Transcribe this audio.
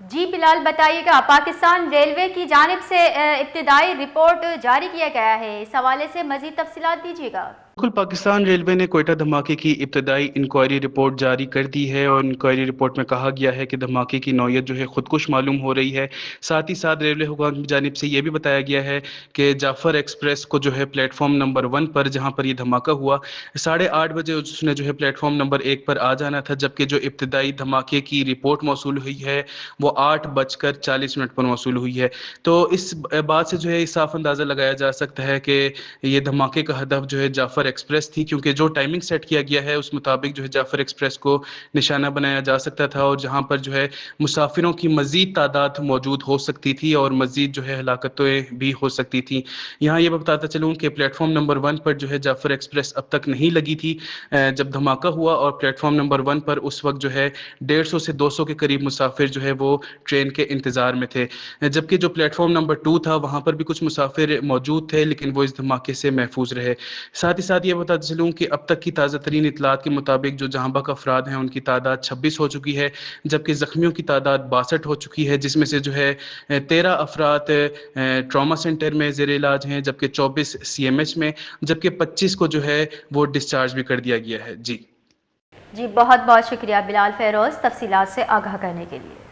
جی بلال بتائیے گا، پاکستان ریلوے کی جانب سے ابتدائی رپورٹ جاری کیا گیا ہے، اس حوالے سے مزید تفصیلات دیجیے گا۔ بالکل، پاکستان ریلوے نے کوئٹہ دھماکے کی ابتدائی انکوائری رپورٹ جاری کر دی ہے، اور انکوائری رپورٹ میں کہا گیا ہے کہ دھماکے کی نوعیت جو ہے خودکش معلوم ہو رہی ہے۔ ساتھ ہی ساتھ ریلوے حکام کی جانب سے یہ بھی بتایا گیا ہے کہ جعفر ایکسپریس کو جو ہے پلیٹ فارم نمبر 1 پر جہاں پر یہ دھماکہ ہوا 8:30 بجے اس نے جو ہے پلیٹ فارم نمبر 1 پر آ جانا تھا، جبکہ جو ابتدائی دھماکے کی رپورٹ موصول ہوئی ہے وہ 8:40 پر موصول ہوئی ہے۔ تو اس بات سے جو ہے صاف اندازہ لگایا جا سکتا ہے کہ یہ دھماکے کا ہدف جو ہے جعفر ایکسپریس تھی، کیونکہ جو ٹائمنگ سیٹ کیا گیا ہے اس مطابق جو ہے جعفر ایکسپریس کو نشانہ بنایا جا سکتا تھا، اور جہاں پر جو ہے مسافروں کی مزید تعداد موجود ہو سکتی تھی اور مزید جو ہے ہلاکتیں بھی ہو سکتی تھیں۔ یہاں یہ بتاتا چلوں کہ پلیٹ فارم نمبر 1 پر جو ہے جعفر ایکسپریس اب تک نہیں لگی تھی جب دھماکہ ہوا، اور پلیٹ فارم نمبر 1 پر اس وقت جو ہے 150 سے 200 کے قریب مسافر جو ہے وہ ٹرین کے انتظار میں تھے، جبکہ جو پلیٹ فارم نمبر 2 تھا وہاں پر بھی کچھ مسافر موجود تھے لیکن وہ اس دھماکے سے محفوظ رہے۔ ساتھ ہی ساتھ یہ بتا چلوں کہ اب تک کی تازہ ترین اطلاعات کے مطابق جو جہاں بحق افراد ہیں ان کی تعداد 26 ہو چکی ہے، جبکہ زخمیوں کی تعداد 62 ہو چکی ہے، جس میں سے جو ہے 13 افراد ٹراما سینٹر میں زیر علاج ہیں، جبکہ 24 CMH میں، جبکہ 25 کو جو ہے وہ ڈسچارج بھی کر دیا گیا ہے۔ جی بہت بہت شکریہ بلال فیروز تفصیلات سے آگاہ کرنے کے لیے۔